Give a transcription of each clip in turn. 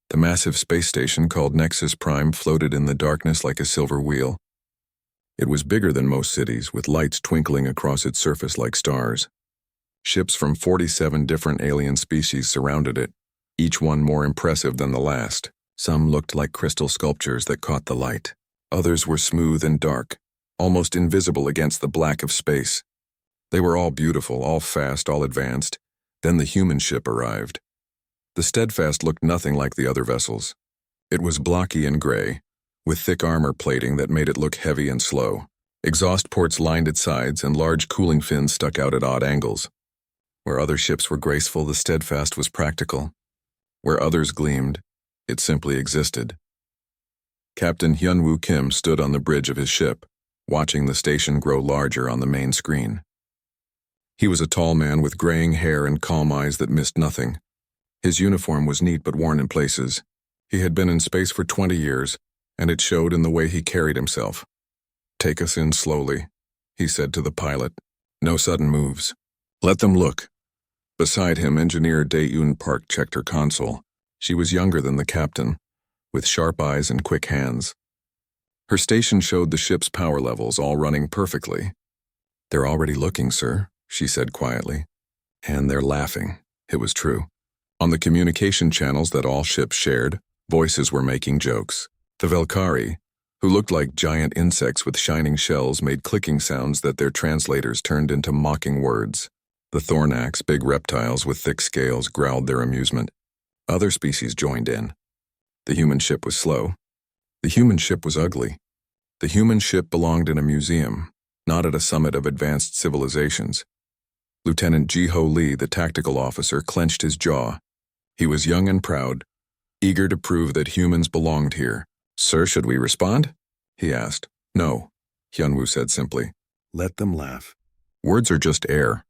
The massive space station called Nexus Prime floated in the darkness like a silver wheel. It was bigger than most cities, with lights twinkling across its surface like stars. Ships from 47 different alien species surrounded it, each one more impressive than the last. Some looked like crystal sculptures that caught the light. Others were smooth and dark, almost invisible against the black of space. They were all beautiful, all fast, all advanced. Then the human ship arrived. The Steadfast looked nothing like the other vessels. It was blocky and gray, with thick armor plating that made it look heavy and slow. Exhaust ports lined its sides, and large cooling fins stuck out at odd angles. Where other ships were graceful, the Steadfast was practical. Where others gleamed, it simply existed. Captain Hyunwoo Kim stood on the bridge of his ship, watching the station grow larger on the main screen. He was a tall man with graying hair and calm eyes that missed nothing. His uniform was neat but worn in places. He had been in space for 20 years, and it showed in the way he carried himself. "Take us in slowly," he said to the pilot. "No sudden moves. Let them look." Beside him, Engineer Dae-Eun Park checked her console. She was younger than the captain, with sharp eyes and quick hands. Her station showed the ship's power levels, all running perfectly. "They're already looking, sir," she said quietly. "And they're laughing." It was true. On the communication channels that all ships shared, voices were making jokes. The Velkari, who looked like giant insects with shining shells, made clicking sounds that their translators turned into mocking words. The Thornax, big reptiles with thick scales, growled their amusement. Other species joined in. The human ship was slow. The human ship was ugly. The human ship belonged in a museum, not at a summit of advanced civilizations. Lieutenant Ji-Ho Lee, the tactical officer, clenched his jaw. He was young and proud, eager to prove that humans belonged here. "Sir, should we respond?" he asked. "No," Hyunwoo said simply. "Let them laugh. Words are just air."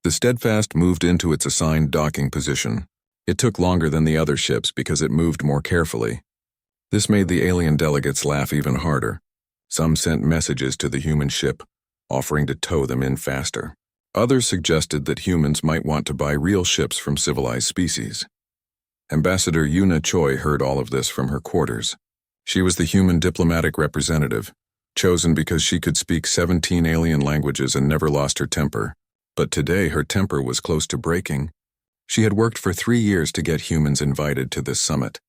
The Steadfast moved into its assigned docking position. It took longer than the other ships because it moved more carefully. This made the alien delegates laugh even harder. Some sent messages to the human ship, offering to tow them in faster. Others suggested that humans might want to buy real ships from civilized species. Ambassador Yuna Choi heard all of this from her quarters. She was the human diplomatic representative, chosen because she could speak 17 alien languages and never lost her temper. But today her temper was close to breaking. She had worked for 3 years to get humans invited to this summit.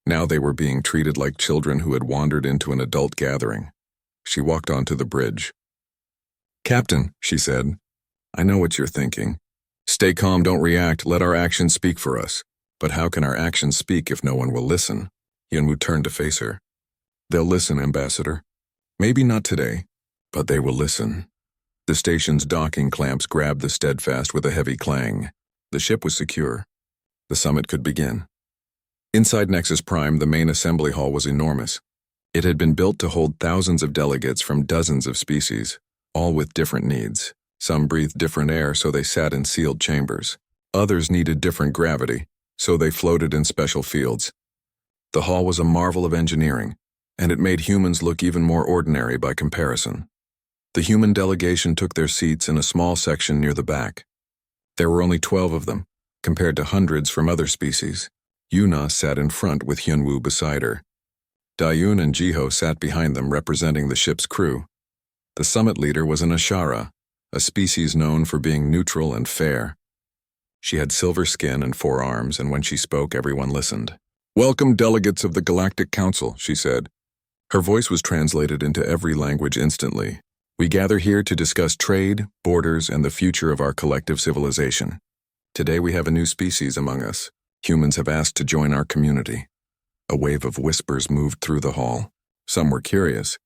Now they were being treated like children who had wandered into an adult gathering. She walked onto the bridge. "Captain," she said, "I know what you're thinking. Stay calm, don't react, let our actions speak for us. But how can our actions speak if no one will listen?" Hyunwoo turned to face her. "They'll listen, Ambassador. Maybe not today, but they will listen." The station's docking clamps grabbed the Steadfast with a heavy clang. The ship was secure. The summit could begin. Inside Nexus Prime, the main assembly hall was enormous. It had been built to hold thousands of delegates from dozens of species, all with different needs. Some breathed different air, so they sat in sealed chambers. Others needed different gravity, so they floated in special fields. The hall was a marvel of engineering, and it made humans look even more ordinary by comparison. The human delegation took their seats in a small section near the back. There were only 12 of them, compared to hundreds from other species. Yuna sat in front with Hyunwoo beside her. Dae-Eun and Ji-Ho sat behind them, representing the ship's crew. The summit leader was an Ashara, a species known for being neutral and fair. She had silver skin and 4 arms, and when she spoke, everyone listened. "Welcome, delegates of the Galactic Council," she said. Her voice was translated into every language instantly. "We gather here to discuss trade, borders, and the future of our collective civilization. Today we have a new species among us. Humans have asked to join our community." A wave of whispers moved through the hall. Some were curious.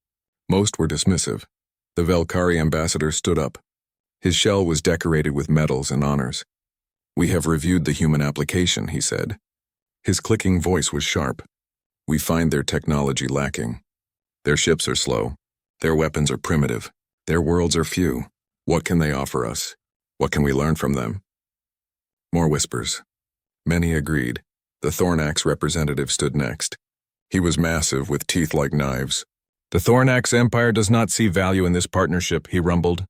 Most were dismissive. The Velkari ambassador stood up. His shell was decorated with medals and honors. "We have reviewed the human application," he said. His clicking voice was sharp. "We find their technology lacking. Their ships are slow. Their weapons are primitive. Their worlds are few. What can they offer us? What can we learn from them?" More whispers. Many agreed. The Thornax representative stood next. He was massive, with teeth like knives. "The Thornax Empire does not see value in this partnership," he rumbled.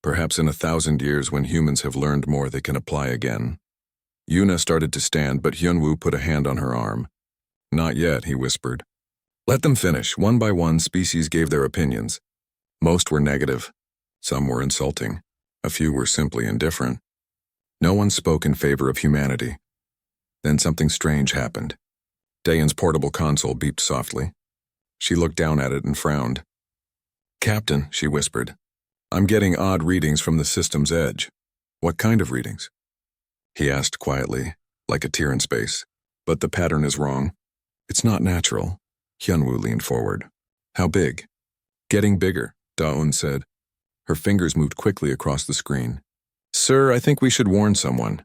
"Perhaps in 1,000 years, when humans have learned more, they can apply again." Yuna started to stand, but Hyunwoo put a hand on her arm. Not yet, he whispered. Let them finish. One by one, species gave their opinions. Most were negative. Some were insulting. A few were simply indifferent. No one spoke in favor of humanity. Then something strange happened. Dayan's portable console beeped softly. She looked down at it and frowned. Captain, she whispered, I'm getting odd readings from the system's edge. What kind of readings? He asked quietly, like a tear in space. But the pattern is wrong. It's not natural. Hyunwoo leaned forward. How big? Getting bigger, Daeun said. Her fingers moved quickly across the screen. Sir, I think we should warn someone.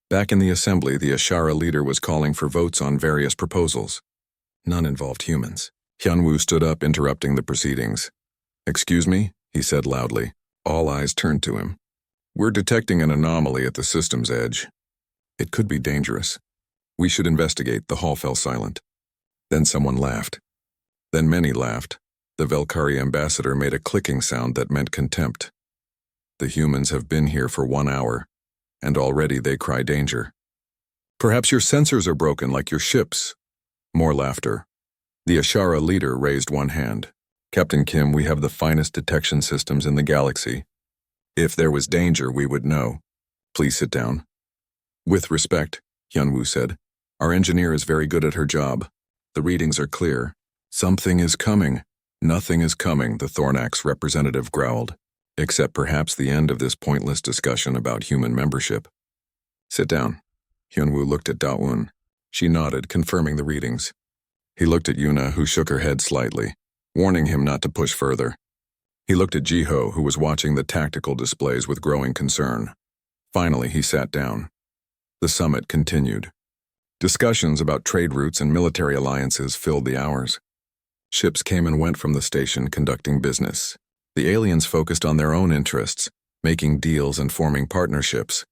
Back in the assembly, the Ashara leader was calling for votes on various proposals. None involved humans. Hyunwoo stood up, interrupting the proceedings. Excuse me, he said loudly. All eyes turned to him. We're detecting an anomaly at the system's edge. It could be dangerous. We should investigate. The hall fell silent. Then someone laughed. Then many laughed. The Velkari ambassador made a clicking sound that meant contempt. The humans have been here for 1 hour, and already they cry danger. Perhaps your sensors are broken like your ships. More laughter. The Ashara leader raised one hand. Captain Kim, we have the finest detection systems in the galaxy. If there was danger, we would know. Please sit down. With respect, Hyunwoo said. Our engineer is very good at her job. The readings are clear. Something is coming. Nothing is coming, the Thornax representative growled. Except perhaps the end of this pointless discussion about human membership. Sit down. Hyunwoo looked at Daeun. She nodded, confirming the readings. He looked at Yuna, who shook her head slightly, warning him not to push further. He looked at Jiho, who was watching the tactical displays with growing concern. Finally, he sat down. The summit continued. Discussions about trade routes and military alliances filled the hours. Ships came and went from the station conducting business. The aliens focused on their own interests, making deals and forming partnerships.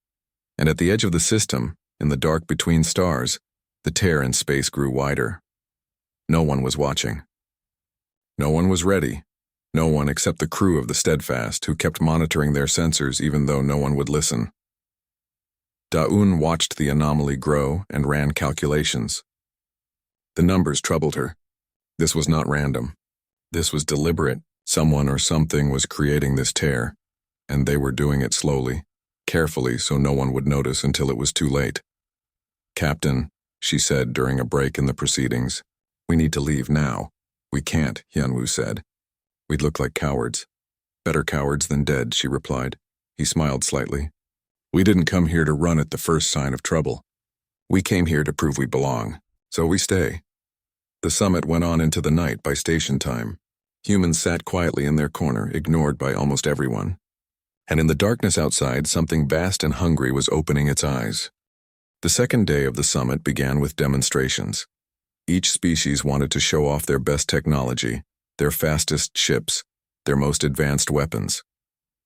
And at the edge of the system, in the dark between stars, the tear in space grew wider. No one was watching. No one was ready. No one except the crew of the Steadfast, who kept monitoring their sensors even though no one would listen. Daeun watched the anomaly grow and ran calculations. The numbers troubled her. This was not random. This was deliberate. Someone or something was creating this tear, and they were doing it slowly, carefully so no one would notice until it was too late. Captain, she said during a break in the proceedings, we need to leave now. We can't, Hyunwoo said. We'd look like cowards. Better cowards than dead, she replied. He smiled slightly. We didn't come here to run at the first sign of trouble. We came here to prove we belong, so we stay. The summit went on into the night by station time. Humans sat quietly in their corner, ignored by almost everyone. And in the darkness outside, something vast and hungry was opening its eyes. The second day of the summit began with demonstrations. Each species wanted to show off their best technology, their fastest ships, their most advanced weapons.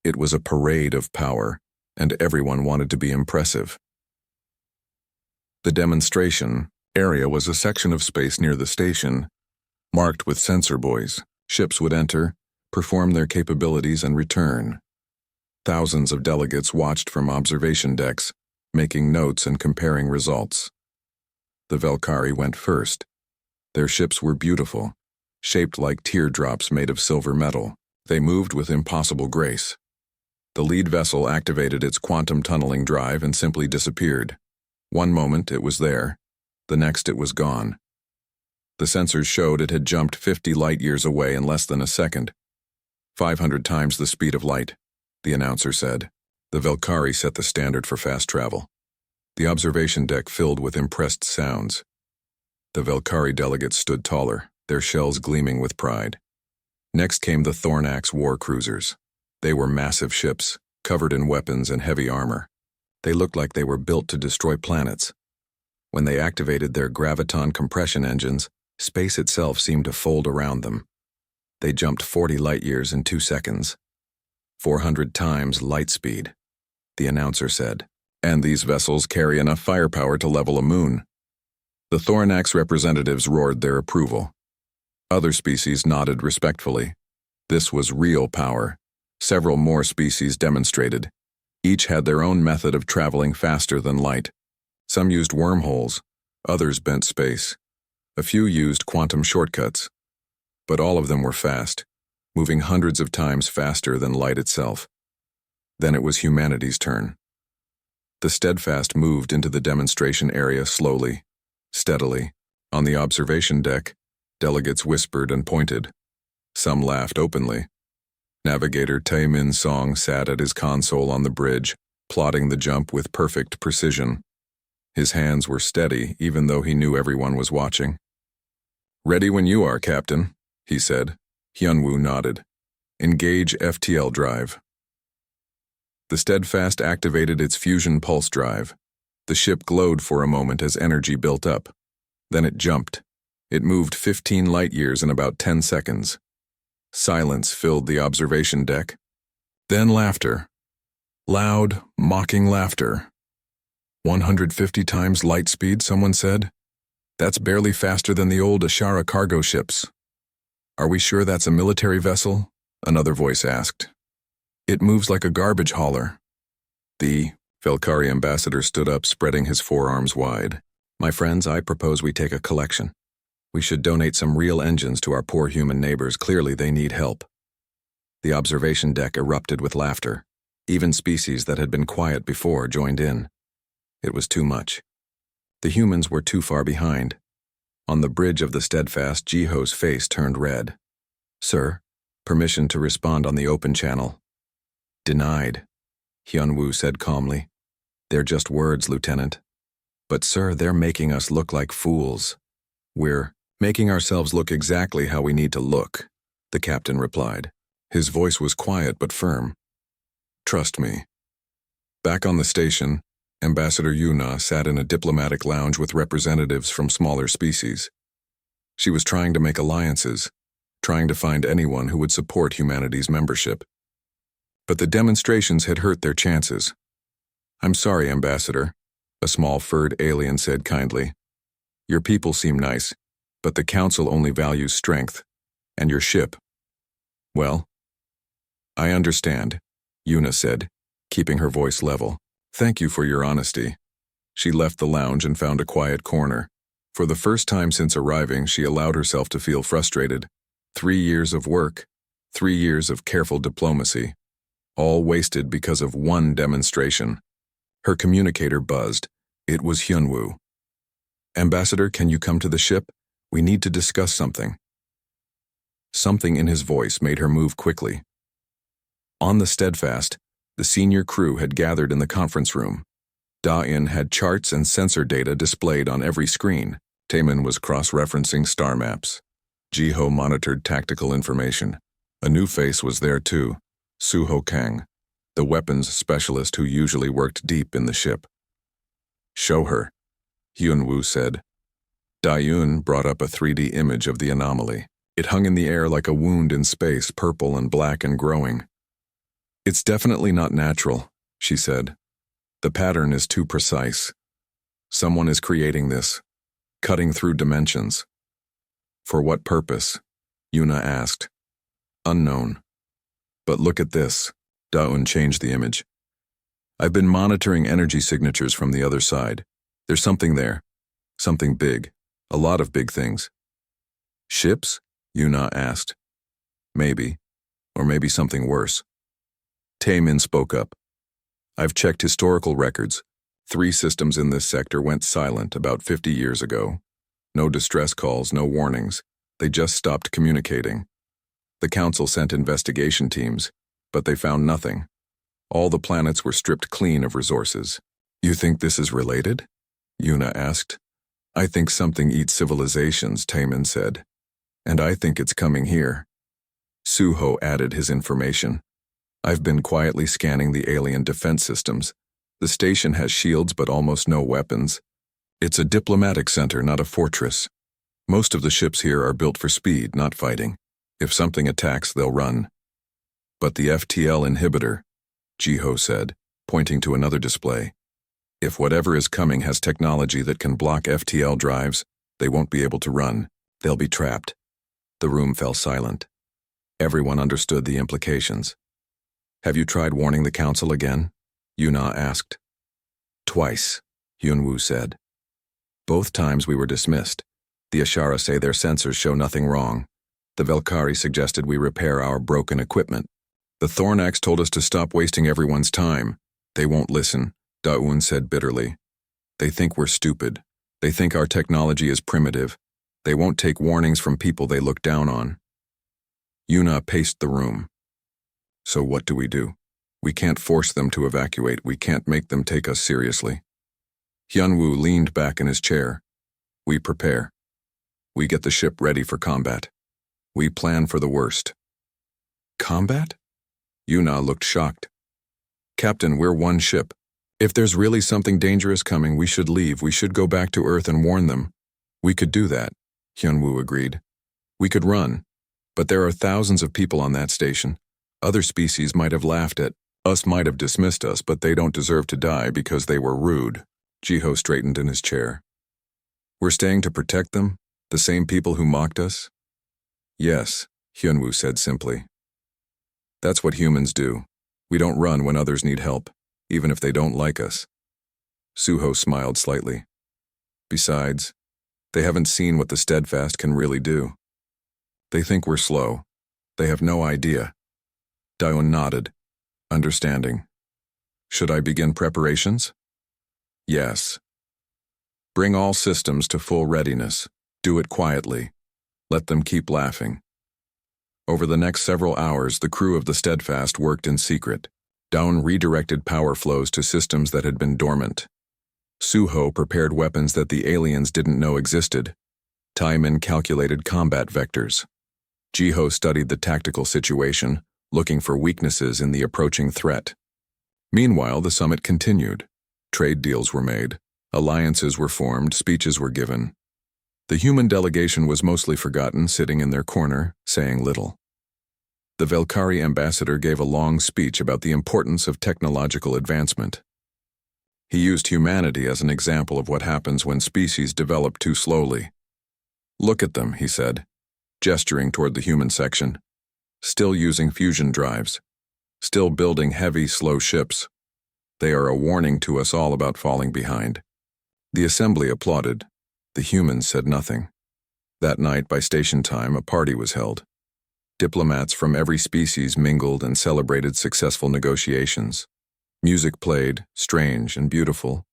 It was a parade of power, and everyone wanted to be impressive. The demonstration area was a section of space near the station, marked with sensor buoys. Ships would enter, perform their capabilities, and return. Thousands of delegates watched from observation decks, making notes and comparing results. The Velkari went first. Their ships were beautiful, shaped like teardrops made of silver metal. They moved with impossible grace. The lead vessel activated its quantum tunneling drive and simply disappeared. One moment it was there, the next it was gone. The sensors showed it had jumped 50 light-years away in less than a second. 500 times the speed of light, the announcer said. The Velkari set the standard for fast travel. The observation deck filled with impressed sounds. The Velkari delegates stood taller, their shells gleaming with pride. Next came the Thornax war cruisers. They were massive ships, covered in weapons and heavy armor. They looked like they were built to destroy planets. When they activated their graviton compression engines, space itself seemed to fold around them. They jumped 40 light-years in 2 seconds. 400 times light speed, the announcer said. And these vessels carry enough firepower to level a moon. The Thornax representatives roared their approval. Other species nodded respectfully. This was real power. Several more species demonstrated. Each had their own method of traveling faster than light. Some used wormholes, others bent space. A few used quantum shortcuts, but all of them were fast, moving hundreds of times faster than light itself. Then it was humanity's turn. The Steadfast moved into the demonstration area slowly, steadily. On the observation deck, delegates whispered and pointed. Some laughed openly. Navigator Tae-Min Song sat at his console on the bridge, plotting the jump with perfect precision. His hands were steady, even though he knew everyone was watching. "Ready when you are, Captain," he said. Hyunwoo nodded. "Engage FTL drive." The Steadfast activated its fusion pulse drive. The ship glowed for a moment as energy built up. Then it jumped. It moved 15 light-years in about 10 seconds. Silence filled the observation deck. Then laughter. Loud, mocking laughter. 150 times light speed, someone said. That's barely faster than the old Ashara cargo ships. Are we sure that's a military vessel? Another voice asked. It moves like a garbage hauler. The Velkari ambassador stood up, spreading his forearms wide. My friends, I propose we take a collection. We should donate some real engines to our poor human neighbors. Clearly they need help. The observation deck erupted with laughter. Even species that had been quiet before joined in. It was too much. The humans were too far behind. On the bridge of the Steadfast, Jiho's face turned red. Sir, permission to respond on the open channel. Denied, Hyunwoo said calmly. They're just words, Lieutenant. But sir, they're making us look like fools. We're making ourselves look exactly how we need to look, the captain replied. His voice was quiet but firm. Trust me. Back on the station, Ambassador Yuna sat in a diplomatic lounge with representatives from smaller species. She was trying to make alliances, trying to find anyone who would support humanity's membership. But the demonstrations had hurt their chances. I'm sorry, Ambassador, a small furred alien said kindly. Your people seem nice, but the Council only values strength, and your ship. Well, I understand, Yuna said, keeping her voice level. Thank you for your honesty. She left the lounge and found a quiet corner. For the first time since arriving, she allowed herself to feel frustrated. 3 years of work, 3 years of careful diplomacy, all wasted because of one demonstration. Her communicator buzzed. It was Hyunwoo. Ambassador, can you come to the ship? We need to discuss something. Something in his voice made her move quickly. On the Steadfast, the senior crew had gathered in the conference room. Da-In had charts and sensor data displayed on every screen. Taemin was cross-referencing star maps. Jiho monitored tactical information. A new face was there too, Suho Kang, the weapons specialist who usually worked deep in the ship. Show her, Hyunwoo said. Da-Yun brought up a 3D image of the anomaly. It hung in the air like a wound in space, purple and black and growing. It's definitely not natural, she said. The pattern is too precise. Someone is creating this, cutting through dimensions. For what purpose? Yuna asked. Unknown. But look at this. Da-Un changed the image. I've been monitoring energy signatures from the other side. There's something there. Something big. A lot of big things. Ships? Yuna asked. Maybe. Or maybe something worse. Taemin spoke up. I've checked historical records. 3 systems in this sector went silent about 50 years ago. No distress calls, no warnings. They just stopped communicating. The Council sent investigation teams, but they found nothing. All the planets were stripped clean of resources. You think this is related? Yuna asked. I think something eats civilizations, Taemin said. And I think it's coming here. Suho added his information. I've been quietly scanning the alien defense systems. The station has shields but almost no weapons. It's a diplomatic center, not a fortress. Most of the ships here are built for speed, not fighting. If something attacks, they'll run. But the FTL inhibitor, Jiho said, pointing to another display. If whatever is coming has technology that can block FTL drives, they won't be able to run. They'll be trapped. The room fell silent. Everyone understood the implications. Have you tried warning the Council again? Yuna asked. Twice, Hyunwoo said. Both times we were dismissed. The Ashara say their sensors show nothing wrong. The Velkari suggested we repair our broken equipment. The Thornax told us to stop wasting everyone's time. They won't listen, Daun said bitterly. They think we're stupid. They think our technology is primitive. They won't take warnings from people they look down on. Yuna paced the room. So what do? We can't force them to evacuate. We can't make them take us seriously. Hyunwoo leaned back in his chair. We prepare. We get the ship ready for combat. We plan for the worst. Combat? Yuna looked shocked. Captain, we're one ship. If there's really something dangerous coming, we should leave. We should go back to Earth and warn them. We could do that, Hyunwoo agreed. We could run. But there are thousands of people on that station. Other species might have laughed at us, might have dismissed us, but they don't deserve to die because they were rude. Jiho straightened in his chair. We're staying to protect them? The same people who mocked us? Yes, Hyunwoo said simply. That's what humans do. We don't run when others need help, even if they don't like us. Suho smiled slightly. Besides, they haven't seen what the Steadfast can really do. They think we're slow. They have no idea. Daeun nodded, understanding. Should I begin preparations? Yes. Bring all systems to full readiness. Do it quietly. Let them keep laughing. Over the next several hours, the crew of the Steadfast worked in secret. Daeun redirected power flows to systems that had been dormant. Suho prepared weapons that the aliens didn't know existed. Taiman calculated combat vectors. Jiho studied the tactical situation, looking for weaknesses in the approaching threat. Meanwhile, the summit continued. Trade deals were made. Alliances were formed, speeches were given. The human delegation was mostly forgotten, sitting in their corner, saying little. The Velkari ambassador gave a long speech about the importance of technological advancement. He used humanity as an example of what happens when species develop too slowly. Look at them, he said, gesturing toward the human section. Still using fusion drives. Still building heavy, slow ships. They are a warning to us all about falling behind. The assembly applauded. The humans said nothing. That night, by station time, a party was held. Diplomats from every species mingled and celebrated successful negotiations. Music played, strange and beautiful.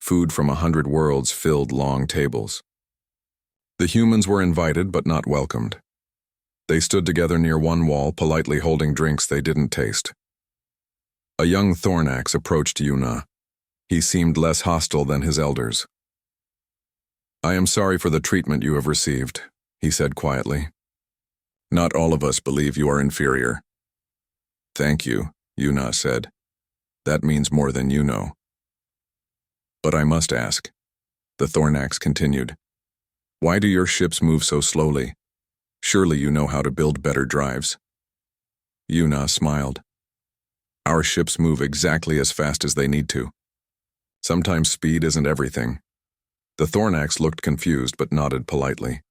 Food from 100 worlds filled long tables. The humans were invited but not welcomed. They stood together near one wall, politely holding drinks they didn't taste. A young Thornax approached Yuna. He seemed less hostile than his elders. I am sorry for the treatment you have received, he said quietly. Not all of us believe you are inferior. Thank you, Yuna said. That means more than you know. But I must ask, the Thornax continued. Why do your ships move so slowly? Surely you know how to build better drives. Yuna smiled. Our ships move exactly as fast as they need to. Sometimes speed isn't everything. The Thornax looked confused but nodded politely.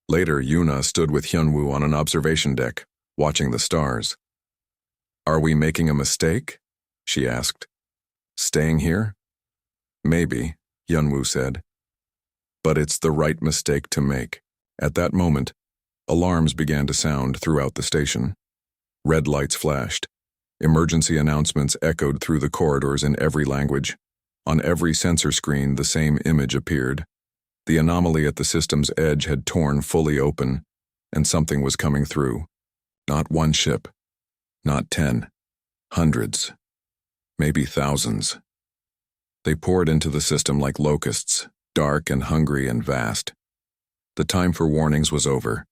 Later, Yuna stood with Hyunwoo on an observation deck, watching the stars. Are we making a mistake? She asked. Staying here? Maybe, Hyunwoo said. But it's the right mistake to make. At that moment, alarms began to sound throughout the station. Red lights flashed. Emergency announcements echoed through the corridors in every language. On every sensor screen, the same image appeared. The anomaly at the system's edge had torn fully open, and something was coming through. Not one ship. Not 10. Hundreds. Maybe thousands. They poured into the system like locusts, dark and hungry and vast. The time for warnings was over.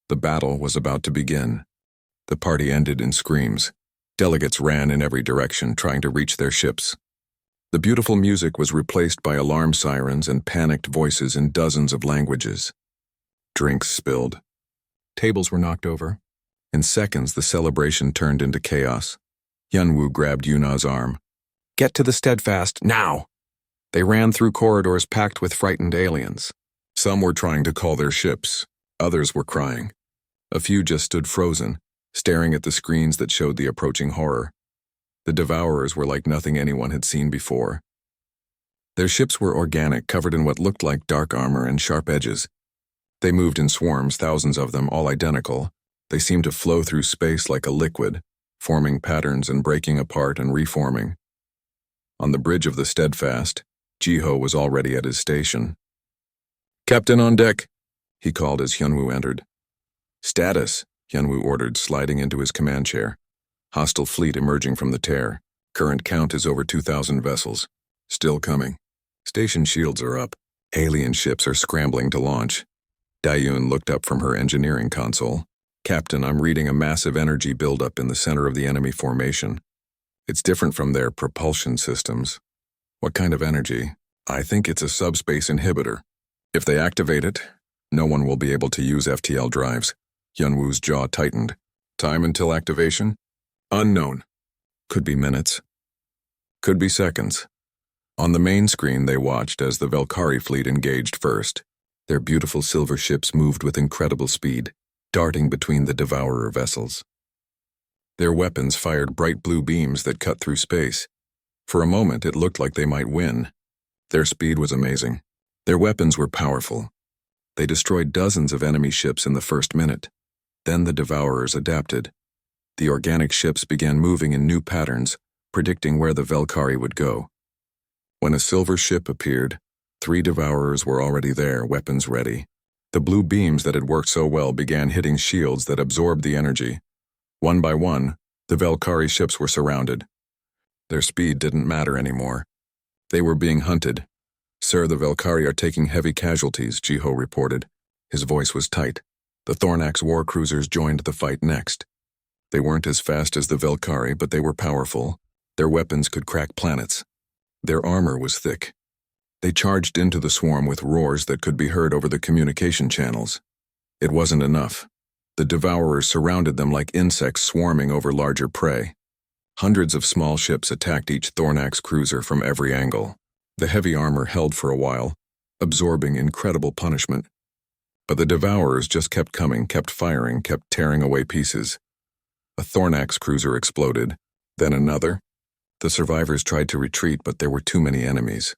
The battle was about to begin. The party ended in screams. Delegates ran in every direction, trying to reach their ships. The beautiful music was replaced by alarm sirens and panicked voices in dozens of languages. Drinks spilled. Tables were knocked over. In seconds, the celebration turned into chaos. Hyunwoo grabbed Yuna's arm. Get to the Steadfast, now! They ran through corridors packed with frightened aliens. Some were trying to call their ships. Others were crying. A few just stood frozen, staring at the screens that showed the approaching horror. The Devourers were like nothing anyone had seen before. Their ships were organic, covered in what looked like dark armor and sharp edges. They moved in swarms, thousands of them, all identical. They seemed to flow through space like a liquid, forming patterns and breaking apart and reforming. On the bridge of the Steadfast, Jiho was already at his station. "Captain on deck," he called as Hyunwoo entered. "Status," Hyunwoo ordered, sliding into his command chair. "Hostile fleet emerging from the tear. Current count is over 2,000 vessels. Still coming. Station shields are up. Alien ships are scrambling to launch." Dayun looked up from her engineering console. "Captain, I'm reading a massive energy buildup in the center of the enemy formation. It's different from their propulsion systems." "What kind of energy?" "I think it's a subspace inhibitor. If they activate it, no one will be able to use FTL drives." Hyunwoo's jaw tightened. "Time until activation?" "Unknown. Could be minutes. Could be seconds." On the main screen they watched as the Valkyrie fleet engaged first. Their beautiful silver ships moved with incredible speed, darting between the Devourer vessels. Their weapons fired bright blue beams that cut through space. For a moment it looked like they might win. Their speed was amazing. Their weapons were powerful. They destroyed dozens of enemy ships in the first minute. Then the Devourers adapted. The organic ships began moving in new patterns, predicting where the Valkyrie would go. When a silver ship appeared, 3 Devourers were already there, weapons ready. The blue beams that had worked so well began hitting shields that absorbed the energy. One by one, the Valkyrie ships were surrounded. Their speed didn't matter anymore. They were being hunted. "Sir, the Valkyrie are taking heavy casualties," Jiho reported. His voice was tight. The Thornax war cruisers joined the fight next. They weren't as fast as the Valkyrie, but they were powerful. Their weapons could crack planets. Their armor was thick. They charged into the swarm with roars that could be heard over the communication channels. It wasn't enough. The Devourers surrounded them like insects swarming over larger prey. Hundreds of small ships attacked each Thornax cruiser from every angle. The heavy armor held for a while, absorbing incredible punishment. But the Devourers just kept coming, kept firing, kept tearing away pieces. A Thornax cruiser exploded, then another. The survivors tried to retreat, but there were too many enemies.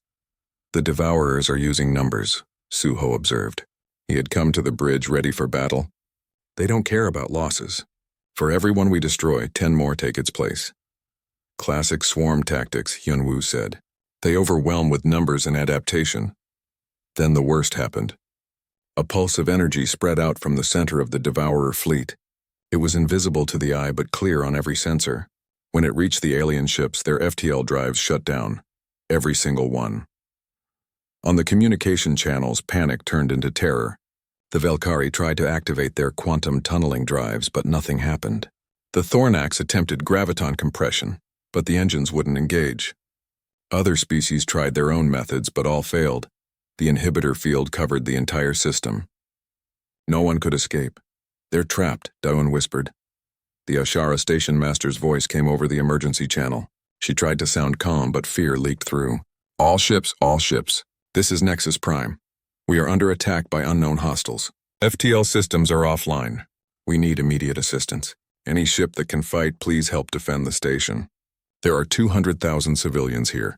"The Devourers are using numbers," Suho observed. He had come to the bridge ready for battle. "They don't care about losses. For every one we destroy, 10 more take its place." "Classic swarm tactics," Hyunwoo said. "They overwhelm with numbers and adaptation." Then the worst happened. A pulse of energy spread out from the center of the Devourer fleet. It was invisible to the eye but clear on every sensor. When it reached the alien ships, their FTL drives shut down. Every single one. On the communication channels, panic turned into terror. The Valkyrie tried to activate their quantum tunneling drives, but nothing happened. The Thornax attempted graviton compression, but the engines wouldn't engage. Other species tried their own methods, but all failed. The inhibitor field covered the entire system. No one could escape. "They're trapped," Daewon whispered. The Ashara station master's voice came over the emergency channel. She tried to sound calm, but fear leaked through. All ships. This is Nexus Prime. We are under attack by unknown hostiles. FTL systems are offline. We need immediate assistance. Any ship that can fight, please help defend the station. There are 200,000 civilians here.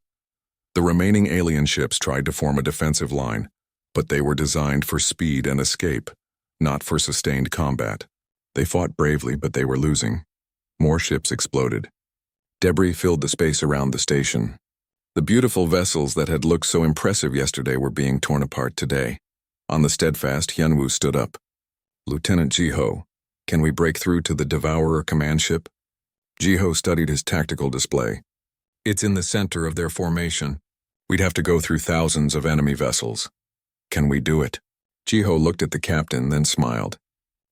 The remaining alien ships tried to form a defensive line, but they were designed for speed and escape, not for sustained combat. They fought bravely, but they were losing. More ships exploded. Debris filled the space around the station. The beautiful vessels that had looked so impressive yesterday were being torn apart today. On the Steadfast, Hyunwoo stood up. "Lieutenant Jiho, can we break through to the Devourer command ship?" Jiho studied his tactical display. "It's in the center of their formation. We'd have to go through thousands of enemy vessels. Can we do it?" Jiho looked at the captain, then smiled.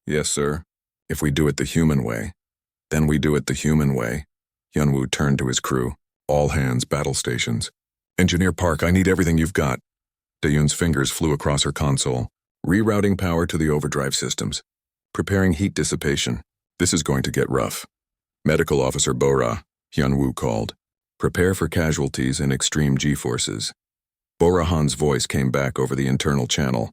"Yes, sir. If we do it the human way." "Then we do it the human way." Hyunwoo turned to his crew. "All hands, battle stations. Engineer Park, I need everything you've got." Dayun's fingers flew across her console. "Rerouting power to the overdrive systems. Preparing heat dissipation. This is going to get rough." "Medical Officer Bora," Hyunwoo called. "Prepare for casualties and extreme G-forces." Borahan's voice came back over the internal channel.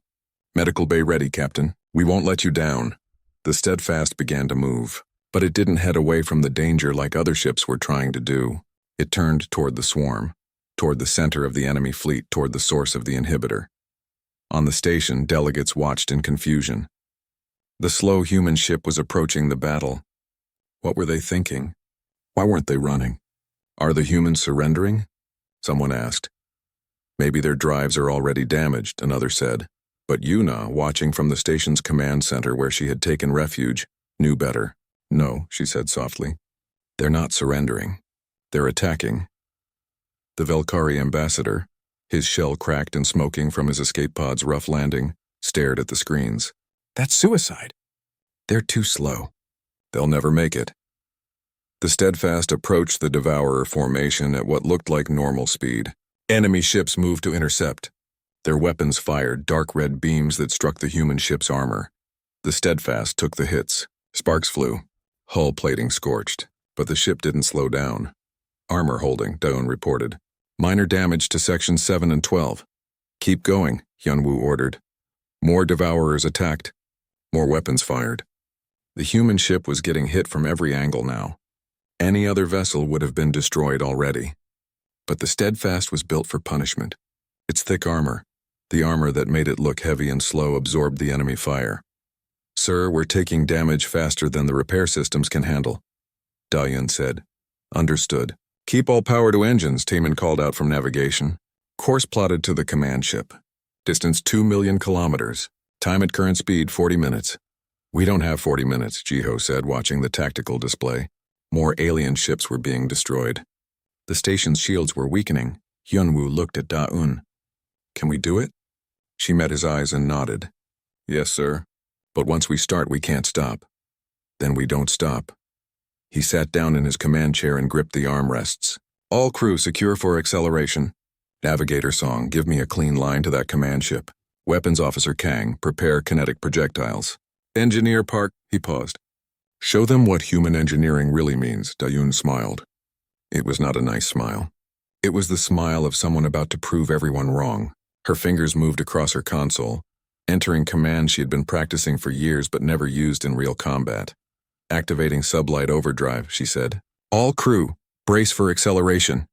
"Medical bay ready, Captain. We won't let you down." The Steadfast began to move, but it didn't head away from the danger like other ships were trying to do. It turned toward the swarm, toward the center of the enemy fleet, toward the source of the inhibitor. On the station, delegates watched in confusion. The slow human ship was approaching the battle. What were they thinking? Why weren't they running? Are the humans surrendering? Someone asked. Maybe their drives are already damaged, another said. But Yuna, watching from the station's command center where she had taken refuge, knew better. No, she said softly. They're not surrendering. They're attacking. The Velkari ambassador, his shell cracked and smoking from his escape pod's rough landing, stared at the screens. That's suicide. They're too slow. They'll never make it. The Steadfast approached the Devourer formation at what looked like normal speed. Enemy ships moved to intercept. Their weapons fired dark red beams that struck the human ship's armor. The Steadfast took the hits. Sparks flew. Hull plating scorched. But the ship didn't slow down. Armor holding, Daun reported. Minor damage to sections 7 and 12. Keep going, Hyunwoo ordered. More Devourers attacked. More weapons fired. The human ship was getting hit from every angle now. Any other vessel would have been destroyed already. But the Steadfast was built for punishment. Its thick armor, the armor that made it look heavy and slow, absorbed the enemy fire. Sir, we're taking damage faster than the repair systems can handle, Dayan said. Understood. Keep all power to engines, Taemin called out from navigation. Course plotted to the command ship. Distance 2 million kilometers. Time at current speed 40 minutes. We don't have 40 minutes, Jiho said, watching the tactical display. More alien ships were being destroyed. The station's shields were weakening. Hyunwoo looked at Da-un. Can we do it? She met his eyes and nodded. Yes, sir. But once we start, we can't stop. Then we don't stop. He sat down in his command chair and gripped the armrests. All crew secure for acceleration. Navigator Song, give me a clean line to that command ship. Weapons Officer Kang, prepare kinetic projectiles. Engineer Park, he paused. Show them what human engineering really means, Dayan smiled. It was not a nice smile. It was the smile of someone about to prove everyone wrong. Her fingers moved across her console, entering commands she had been practicing for years but never used in real combat. Activating sublight overdrive, she said. All crew, brace for acceleration.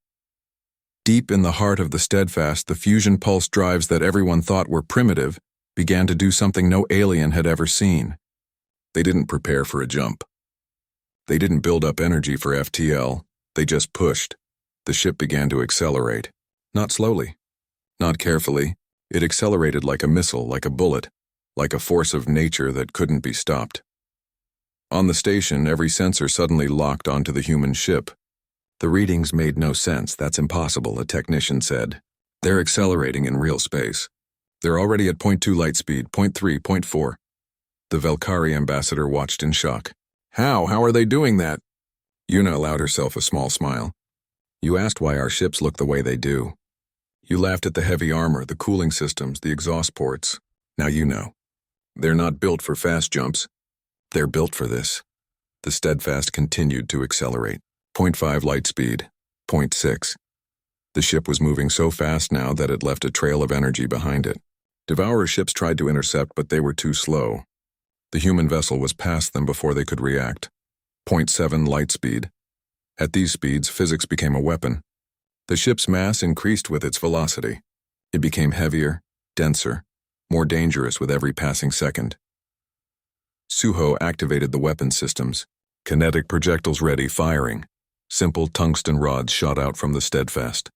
Deep in the heart of the Steadfast, the fusion pulse drives that everyone thought were primitive began to do something no alien had ever seen. They didn't prepare for a jump. They didn't build up energy for FTL. They just pushed. The ship began to accelerate. Not slowly. Not carefully. It accelerated like a missile, like a bullet, like a force of nature that couldn't be stopped. On the station, every sensor suddenly locked onto the human ship. The readings made no sense. That's impossible, a technician said. They're accelerating in real space. They're already at 0.2 light speed, 0.3, 0.4. The Velkari ambassador watched in shock. How are they doing that? Yuna allowed herself a small smile. You asked why our ships look the way they do. You laughed at the heavy armor, the cooling systems, the exhaust ports. Now you know. They're not built for fast jumps. They're built for this. The Steadfast continued to accelerate. 0.5 light speed. 0.6. The ship was moving so fast now that it left a trail of energy behind it. Devourer ships tried to intercept, but they were too slow. The human vessel was past them before they could react. 0.7 light speed. At these speeds, physics became a weapon. The ship's mass increased with its velocity. It became heavier, denser, more dangerous with every passing second. Suho activated the weapon systems. Kinetic projectiles ready, firing. Simple tungsten rods shot out from the Steadfast.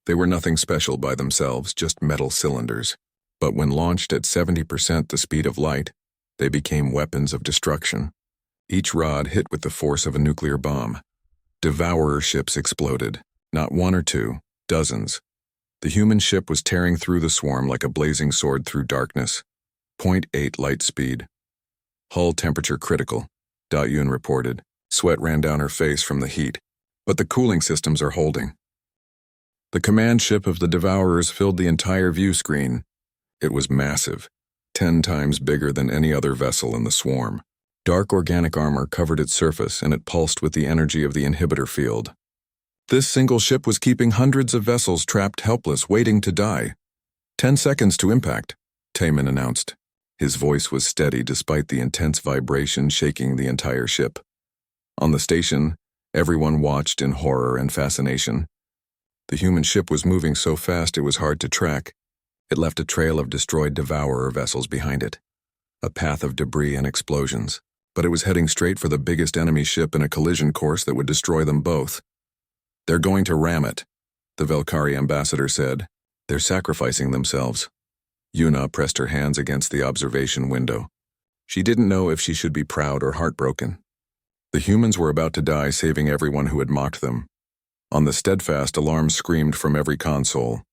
They were nothing special by themselves, just metal cylinders. But when launched at 70% the speed of light, they became weapons of destruction. Each rod hit with the force of a nuclear bomb. Devourer ships exploded. Not one or two, dozens. The human ship was tearing through the swarm like a blazing sword through darkness. 0.8 light speed. Hull temperature critical, Da-Yun reported. Sweat ran down her face from the heat. But the cooling systems are holding. The command ship of the Devourers filled the entire view screen. It was massive, 10 times bigger than any other vessel in the swarm. Dark organic armor covered its surface and it pulsed with the energy of the inhibitor field. This single ship was keeping hundreds of vessels trapped helpless, waiting to die. 10 seconds to impact, Taemin announced. His voice was steady despite the intense vibration shaking the entire ship. On the station, everyone watched in horror and fascination. The human ship was moving so fast it was hard to track. It left a trail of destroyed Devourer vessels behind it, a path of debris and explosions, but it was heading straight for the biggest enemy ship in a collision course that would destroy them both. "They're going to ram it," the Velkari ambassador said. "They're sacrificing themselves." Yuna pressed her hands against the observation window. She didn't know if she should be proud or heartbroken. The humans were about to die, saving everyone who had mocked them. On the Steadfast, alarms screamed from every console.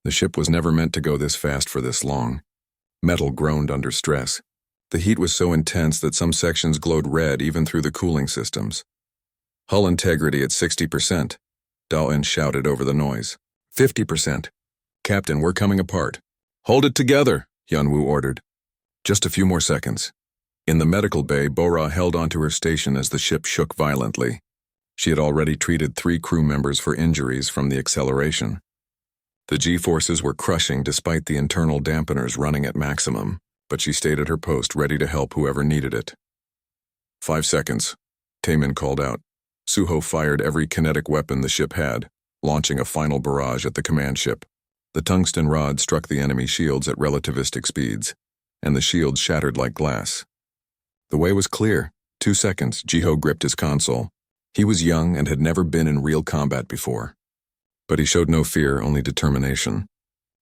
The ship was never meant to go this fast for this long. Metal groaned under stress. The heat was so intense that some sections glowed red even through the cooling systems. "Hull integrity at 60%, Daoin shouted over the noise. 50%. "Captain, we're coming apart." "Hold it together," Yunwu ordered. Just a few more seconds. In the medical bay, Bora held onto her station as the ship shook violently. She had already treated 3 crew members for injuries from the acceleration. The G-forces were crushing despite the internal dampeners running at maximum, but she stayed at her post ready to help whoever needed it. 5 seconds, Taemin called out. Suho fired every kinetic weapon the ship had, launching a final barrage at the command ship. The tungsten rod struck the enemy shields at relativistic speeds, and the shields shattered like glass. The way was clear. 2 seconds, Jiho gripped his console. He was young and had never been in real combat before. But he showed no fear, only determination.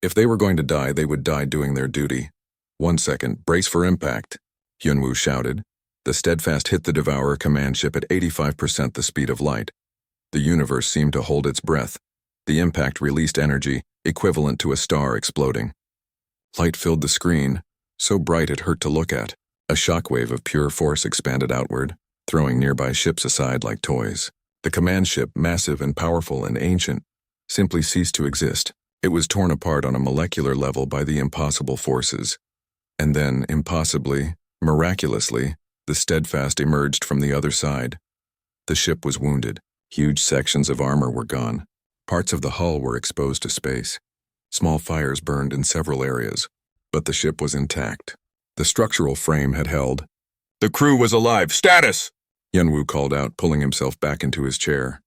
If they were going to die, they would die doing their duty. 1 second, brace for impact, Hyunwoo shouted. The Steadfast hit the Devourer command ship at 85% the speed of light. The universe seemed to hold its breath. The impact released energy, equivalent to a star exploding. Light filled the screen, so bright it hurt to look at. A shockwave of pure force expanded outward, throwing nearby ships aside like toys. The command ship, massive and powerful and ancient, simply ceased to exist. It was torn apart on a molecular level by the impossible forces. And then, impossibly, miraculously, the Steadfast emerged from the other side. The ship was wounded. Huge sections of armor were gone. Parts of the hull were exposed to space. Small fires burned in several areas, but the ship was intact. The structural frame had held. "The crew was alive. Status!" Yunwoo called out, pulling himself back into his chair.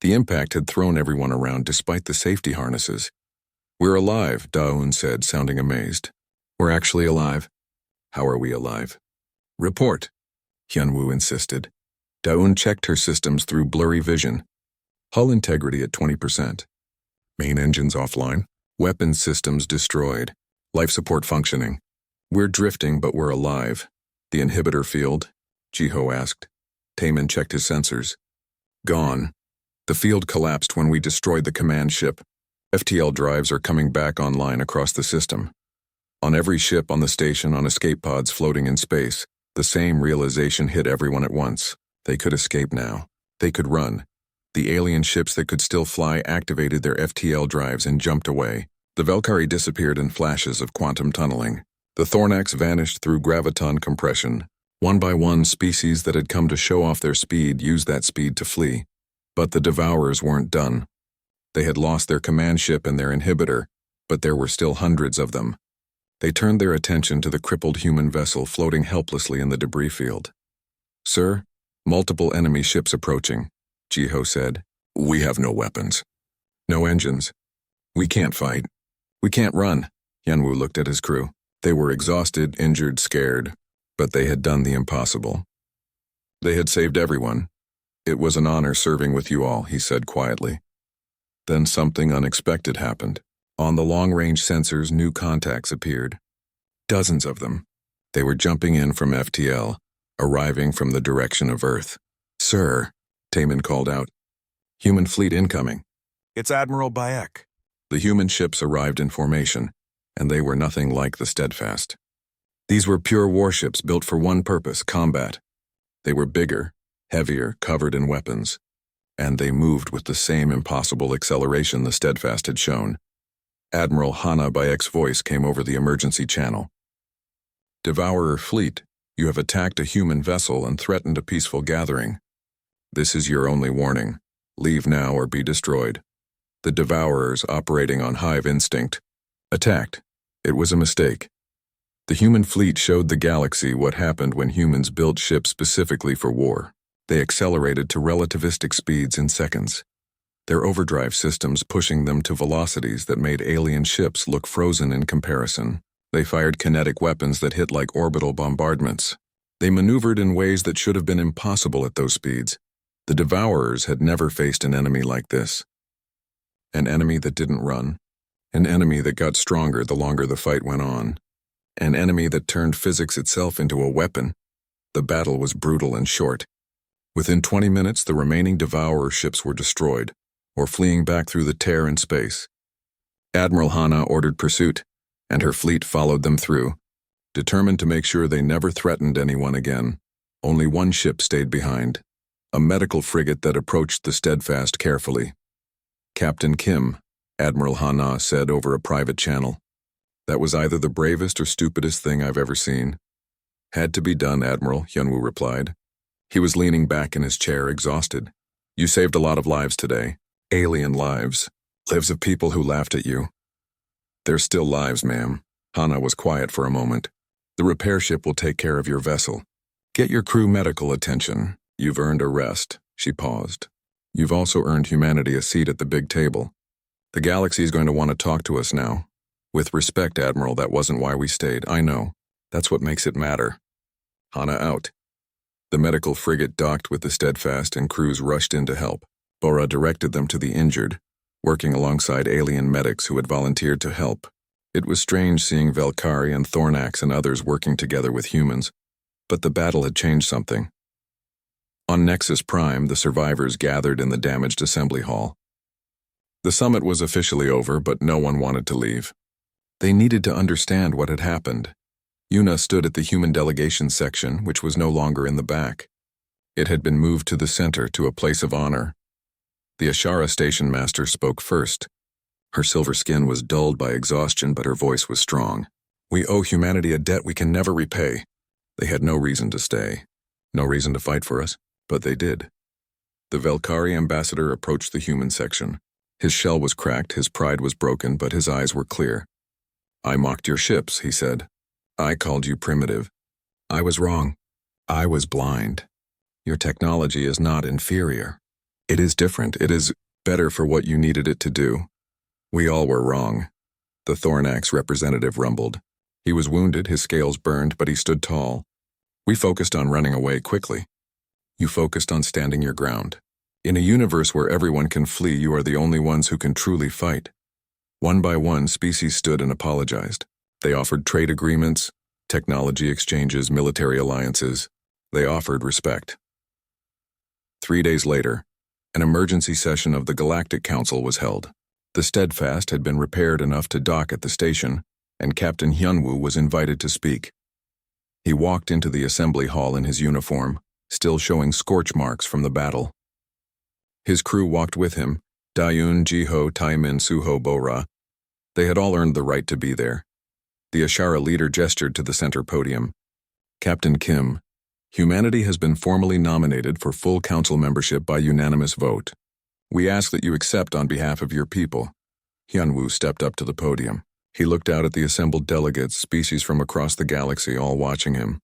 The impact had thrown everyone around despite the safety harnesses. "We're alive," Daoun said, sounding amazed. "We're actually alive." "How are we alive?" "Report," Hyunwoo insisted. Daoun checked her systems through blurry vision. Hull integrity at 20%. Main engines offline. Weapons systems destroyed. Life support functioning. "We're drifting, but we're alive." "The inhibitor field?" Jiho asked. Taemin checked his sensors. "Gone. The field collapsed when we destroyed the command ship. FTL drives are coming back online across the system. On every ship on the station, on escape pods floating in space, the same realization hit everyone at once. They could escape now. They could run. The alien ships that could still fly activated their FTL drives and jumped away. The Velkari disappeared in flashes of quantum tunneling. The Thornax vanished through graviton compression. One by one, species that had come to show off their speed used that speed to flee. But the Devourers weren't done. They had lost their command ship and their inhibitor, but there were still hundreds of them. They turned their attention to the crippled human vessel floating helplessly in the debris field. "Sir, multiple enemy ships approaching," Jiho said. "We have no weapons. No engines. We can't fight. We can't run." Hyunwoo looked at his crew. They were exhausted, injured, scared, but they had done the impossible. They had saved everyone. "It was an honor serving with you all," he said quietly. Then something unexpected happened. On the long-range sensors, new contacts appeared. Dozens of them. They were jumping in from FTL, arriving from the direction of Earth. "Sir," Taemin called out. "Human fleet incoming." "It's Admiral Bayek." The human ships arrived in formation, and they were nothing like the Steadfast. These were pure warships built for one purpose, combat. They were bigger, heavier, covered in weapons, and they moved with the same impossible acceleration the Steadfast had shown. Admiral Hana Bayek's voice came over the emergency channel. "Devourer fleet, you have attacked a human vessel and threatened a peaceful gathering. This is your only warning. Leave now or be destroyed. The Devourers, operating on hive instinct, attacked. It was a mistake." The human fleet showed the galaxy what happened when humans built ships specifically for war. They accelerated to relativistic speeds in seconds. their overdrive systems pushing them to velocities that made alien ships look frozen in comparison. They fired kinetic weapons that hit like orbital bombardments. They maneuvered in ways that should have been impossible at those speeds. The Devourers had never faced an enemy like this. An enemy that didn't run. An enemy that got stronger the longer the fight went on. An enemy that turned physics itself into a weapon. The battle was brutal and short. Within 20 minutes, the remaining Devourer ships were destroyed, or fleeing back through the tear in space. Admiral Hana ordered pursuit, and her fleet followed them through, determined to make sure they never threatened anyone again. Only one ship stayed behind, a medical frigate that approached the Steadfast carefully. Captain Kim, Admiral Hana said over a private channel. That was either the bravest or stupidest thing I've ever seen. Had to be done, Admiral, Hyunwoo replied. He was leaning back in his chair, exhausted. You saved a lot of lives today. Alien lives. Lives of people who laughed at you. They're still lives, ma'am. Hana was quiet for a moment. The repair ship will take care of your vessel. Get your crew medical attention. You've earned a rest. She paused. You've also earned humanity a seat at the big table. The galaxy is going to want to talk to us now. With respect, Admiral, that wasn't why we stayed. I know. That's what makes it matter. Hana out. The medical frigate docked with the Steadfast and crews rushed in to help. Bora directed them to the injured, working alongside alien medics who had volunteered to help. It was strange seeing Velkari and Thornax and others working together with humans, but the battle had changed something. On Nexus Prime, the survivors gathered in the damaged assembly hall. The summit was officially over, but no one wanted to leave. They needed to understand what had happened. Yuna stood at the human delegation section, which was no longer in the back. It had been moved to the center, to a place of honor. The Ashara station master spoke first. Her silver skin was dulled by exhaustion, but her voice was strong. We owe humanity a debt we can never repay. They had no reason to stay. No reason to fight for us, but they did. The Velkari ambassador approached the human section. His shell was cracked, his pride was broken, but his eyes were clear. I mocked your ships, he said. I called you primitive. I was wrong. I was blind. Your technology is not inferior. It is different. It is better for what you needed it to do. We all were wrong. The Thornax representative rumbled. He was wounded, his scales burned, but he stood tall. We focused on running away quickly. You focused on standing your ground. In a universe where everyone can flee, you are the only ones who can truly fight. One by one, species stood and apologized. They offered trade agreements, technology exchanges, military alliances. They offered respect. 3 days later, an emergency session of the Galactic Council was held. The Steadfast had been repaired enough to dock at the station, and Captain Hyunwoo was invited to speak. He walked into the assembly hall in his uniform, still showing scorch marks from the battle. His crew walked with him, Dayun, Jiho, Taimin, Suho, Bora. They had all earned the right to be there. The Ashara leader gestured to the center podium. Captain Kim, humanity has been formally nominated for full council membership by unanimous vote. We ask that you accept on behalf of your people. Hyunwoo stepped up to the podium. He looked out at the assembled delegates, species from across the galaxy, all watching him.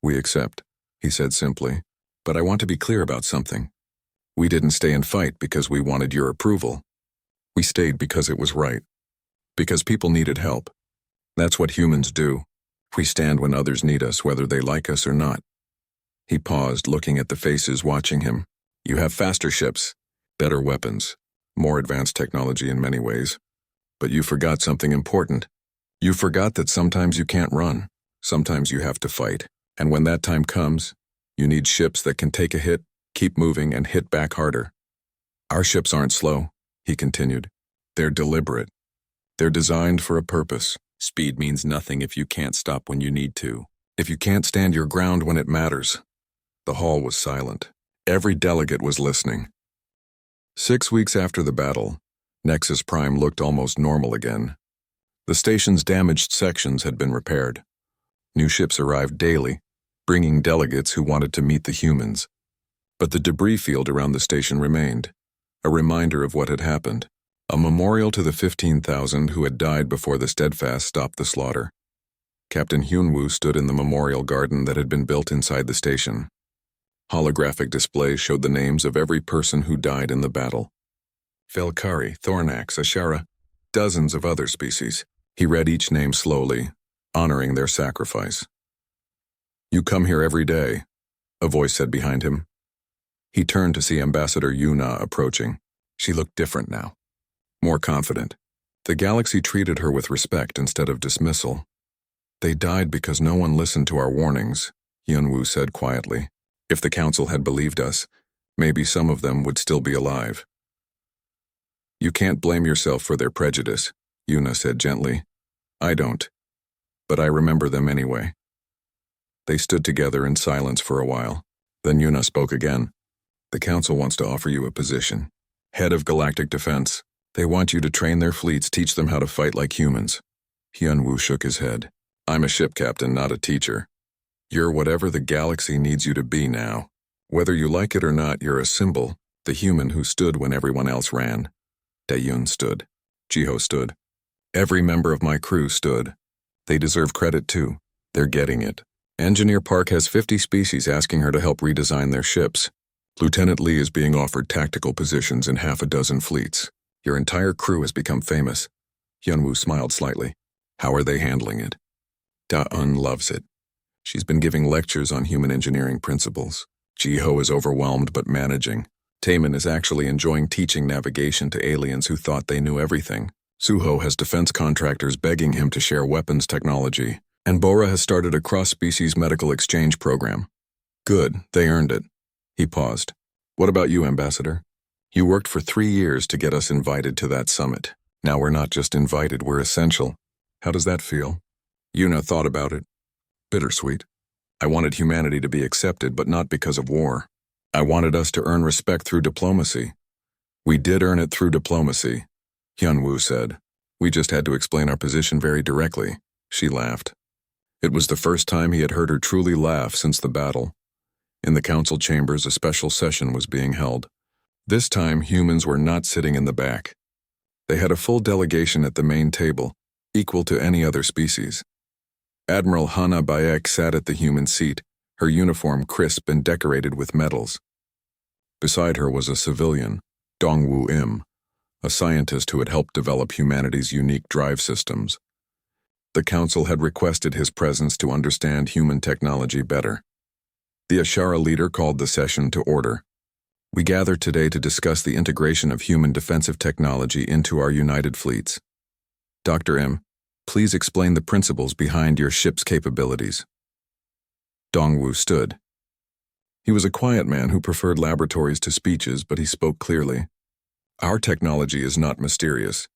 We accept, he said simply, but I want to be clear about something. We didn't stay and fight because we wanted your approval. We stayed because it was right. Because people needed help. That's what humans do. We stand when others need us, whether they like us or not. He paused, looking at the faces watching him. You have faster ships, better weapons, more advanced technology in many ways. But you forgot something important. You forgot that sometimes you can't run. Sometimes you have to fight. And when that time comes, you need ships that can take a hit, keep moving, and hit back harder. Our ships aren't slow, he continued. They're deliberate. They're designed for a purpose. Speed means nothing if you can't stop when you need to. If you can't stand your ground when it matters. The hall was silent. Every delegate was listening. 6 weeks after the battle, Nexus Prime looked almost normal again. The station's damaged sections had been repaired. New ships arrived daily, bringing delegates who wanted to meet the humans. But the debris field around the station remained, a reminder of what had happened, a memorial to the 15,000 who had died before the Steadfast stopped the slaughter. Captain Hyunwoo stood in the memorial garden that had been built inside the station. Holographic displays showed the names of every person who died in the battle. Velkari, Thornax, Ashara, dozens of other species. He read each name slowly, honoring their sacrifice. "You come here every day," a voice said behind him. He turned to see Ambassador Yuna approaching. She looked different now, more confident. The galaxy treated her with respect instead of dismissal. "They died because no one listened to our warnings," Yunwu said quietly. "If the council had believed us, maybe some of them would still be alive." "You can't blame yourself for their prejudice," Yuna said gently. "I don't. But I remember them anyway." They stood together in silence for a while. Then Yuna spoke again. "The council wants to offer you a position. Head of Galactic Defense. They want you to train their fleets, teach them how to fight like humans." Hyunwoo shook his head. "I'm a ship captain, not a teacher. You're whatever the galaxy needs you to be now. Whether you like it or not, you're a symbol, the human who stood when everyone else ran." Daeyun stood. Jiho stood. Every member of my crew stood. They deserve credit too. They're getting it. Engineer Park has 50 species asking her to help redesign their ships. Lieutenant Lee is being offered tactical positions in half a dozen fleets. Your entire crew has become famous. Hyunwoo smiled slightly. How are they handling it? Da-un loves it. She's been giving lectures on human engineering principles. Jiho is overwhelmed but managing. Taemin is actually enjoying teaching navigation to aliens who thought they knew everything. Suho has defense contractors begging him to share weapons technology. And Bora has started a cross-species medical exchange program. Good, they earned it. He paused. What about you, Ambassador? You worked for 3 years to get us invited to that summit. Now we're not just invited, we're essential. How does that feel? Yuna thought about it. Bittersweet. I wanted humanity to be accepted, but not because of war. I wanted us to earn respect through diplomacy. We did earn it through diplomacy, Hyunwoo said. We just had to explain our position very directly. She laughed. It was the first time he had heard her truly laugh since the battle. In the council chambers, a special session was being held. This time, humans were not sitting in the back. They had a full delegation at the main table, equal to any other species. Admiral Hana Bayek sat at the human seat, her uniform crisp and decorated with medals. Beside her was a civilian, Dongwoo Im, a scientist who had helped develop humanity's unique drive systems. The council had requested his presence to understand human technology better. The Ashara leader called the session to order. We gather today to discuss the integration of human defensive technology into our united fleets. Dr. M, please explain the principles behind your ship's capabilities. Dongwoo stood. He was a quiet man who preferred laboratories to speeches, but he spoke clearly. Our technology is not mysterious.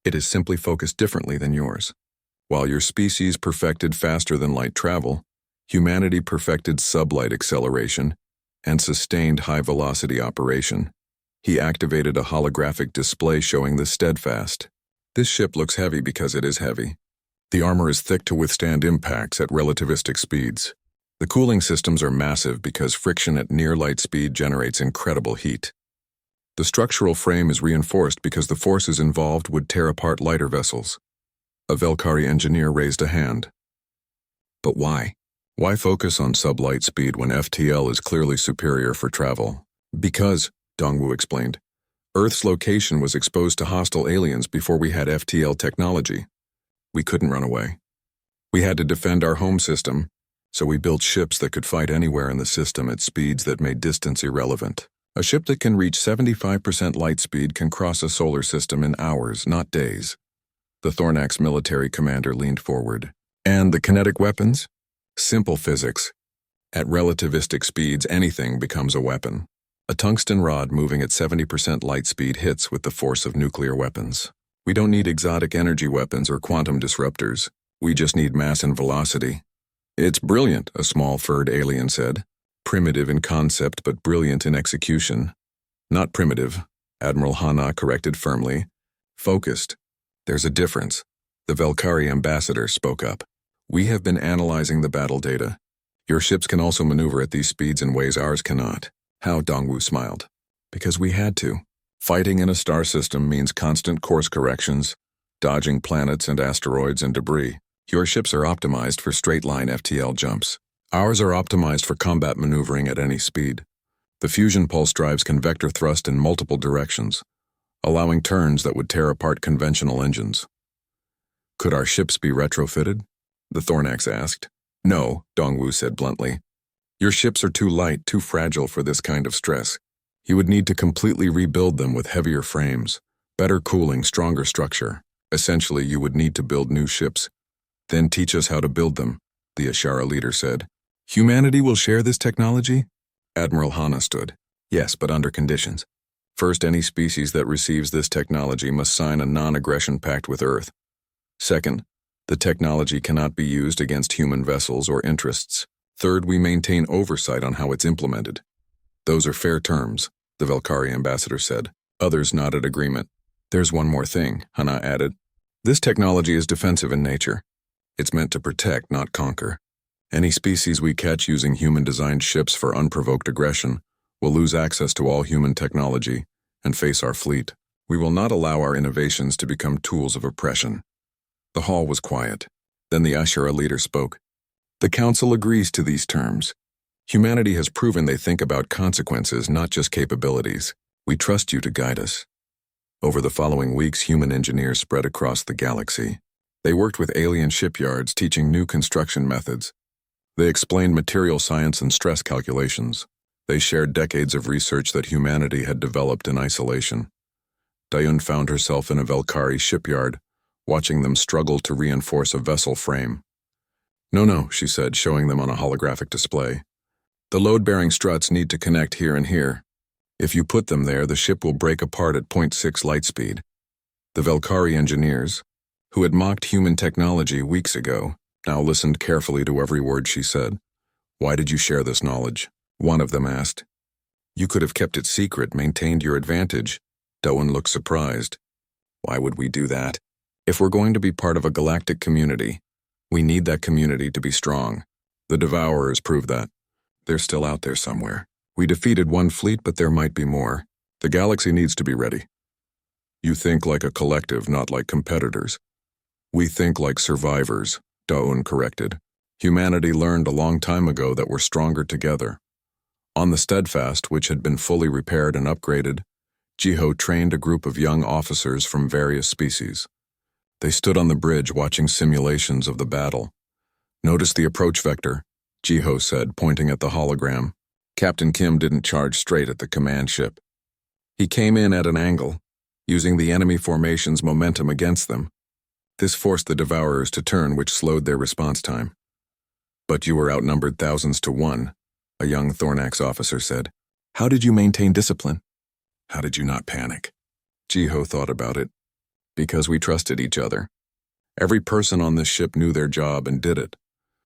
It is simply focused differently than yours. While your species perfected faster-than-light travel, humanity perfected sublight acceleration and sustained high-velocity operation. He activated a holographic display showing the steadfast. This ship looks heavy because it is heavy. The armor is thick to withstand impacts at relativistic speeds. The cooling systems are massive because friction at near light speed generates incredible heat. The structural frame is reinforced because the forces involved would tear apart lighter vessels. A Velkari engineer raised a hand. But why? Why focus on sublight speed when FTL is clearly superior for travel? Because, Dongwoo explained, Earth's location was exposed to hostile aliens before we had FTL technology. We couldn't run away. We had to defend our home system, so we built ships that could fight anywhere in the system at speeds that made distance irrelevant. A ship that can reach 75% light speed can cross a solar system in hours, not days. The Thornax military commander leaned forward. And the kinetic weapons? Simple physics. At relativistic speeds, anything becomes a weapon. A tungsten rod moving at 70% light speed hits with the force of nuclear weapons. We don't need exotic energy weapons or quantum disruptors. We just need mass and velocity. It's brilliant, a small furred alien said. Primitive in concept but brilliant in execution. Not primitive, Admiral Hana corrected firmly. Focused. There's a difference. The Velkari ambassador spoke up. We have been analyzing the battle data. Your ships can also maneuver at these speeds in ways ours cannot. How? Dongwoo smiled. Because we had to. Fighting in a star system means constant course corrections, dodging planets and asteroids and debris. Your ships are optimized for straight-line FTL jumps. Ours are optimized for combat maneuvering at any speed. The fusion pulse drives can vector thrust in multiple directions. allowing turns that would tear apart conventional engines. Could our ships be retrofitted? The Thornax asked. No, Dongwu said bluntly. Your ships are too light, too fragile for this kind of stress. You would need to completely rebuild them with heavier frames, better cooling, stronger structure. Essentially, you would need to build new ships. Then teach us how to build them, the Ashara leader said. Humanity will share this technology? Admiral Hana stood. Yes, but under conditions. First, any species that receives this technology must sign a non-aggression pact with Earth. Second, the technology cannot be used against human vessels or interests. Third, we maintain oversight on how it's implemented. Those are fair terms, the Velkari ambassador said. Others nodded agreement. There's one more thing, Hana added. This technology is defensive in nature. It's meant to protect, not conquer. Any species we catch using human-designed ships for unprovoked aggression will lose access to all human technology and face our fleet. We will not allow our innovations to become tools of oppression. The hall was quiet. Then the Ashura leader spoke. The Council agrees to these terms. Humanity has proven they think about consequences, not just capabilities. We trust you to guide us. Over the following weeks, human engineers spread across the galaxy. They worked with alien shipyards, teaching new construction methods. They explained material science and stress calculations. They shared decades of research that humanity had developed in isolation. Dayun found herself in a Velkari shipyard, watching them struggle to reinforce a vessel frame. No, she said, showing them on a holographic display. The load-bearing struts need to connect here and here. If you put them there, the ship will break apart at 0.6 light speed. The Velkari engineers, who had mocked human technology weeks ago, now listened carefully to every word she said. Why did you share this knowledge? One of them asked. You could have kept it secret, maintained your advantage. Doan looked surprised. Why would we do that? If we're going to be part of a galactic community, we need that community to be strong. The Devourers prove that. They're still out there somewhere. We defeated one fleet, but there might be more. The galaxy needs to be ready. You think like a collective, not like competitors. We think like survivors, Daun corrected. Humanity learned a long time ago that we're stronger together. On the Steadfast, which had been fully repaired and upgraded, Jiho trained a group of young officers from various species. They stood on the bridge watching simulations of the battle. Notice the approach vector, Jiho said, pointing at the hologram. Captain Kim didn't charge straight at the command ship. He came in at an angle, using the enemy formation's momentum against them. This forced the Devourers to turn, which slowed their response time. But you were outnumbered thousands to one, a young Thornax officer said. How did you maintain discipline? How did you not panic? Jiho thought about it. Because we trusted each other. Every person on this ship knew their job and did it.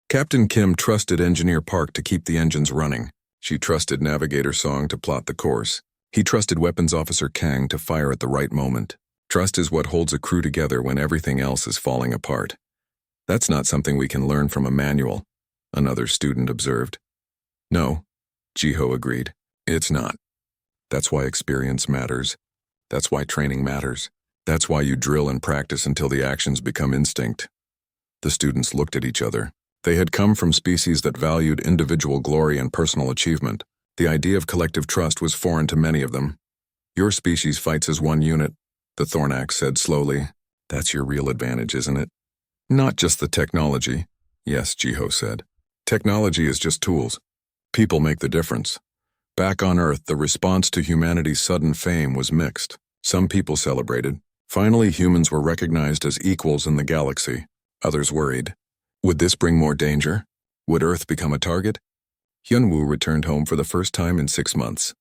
Captain Kim trusted Engineer Park to keep the engines running. She trusted Navigator Song to plot the course. He trusted Weapons Officer Kang to fire at the right moment. Trust is what holds a crew together when everything else is falling apart. That's not something we can learn from a manual, another student observed. No, Jiho agreed. It's not. That's why experience matters. That's why training matters. That's why you drill and practice until the actions become instinct. The students looked at each other. They had come from species that valued individual glory and personal achievement. The idea of collective trust was foreign to many of them. Your species fights as one unit, the Thornax said slowly. That's your real advantage, isn't it? Not just the technology. Yes, Jiho said. Technology is just tools. People make the difference. Back on Earth, the response to humanity's sudden fame was mixed. Some people celebrated. Finally, humans were recognized as equals in the galaxy. Others worried. Would this bring more danger? Would Earth become a target? Hyunwoo returned home for the first time in 6 months.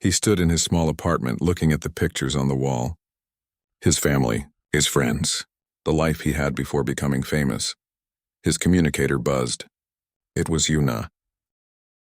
He stood in his small apartment looking at the pictures on the wall. His family, his friends, the life he had before becoming famous. His communicator buzzed. It was Yuna.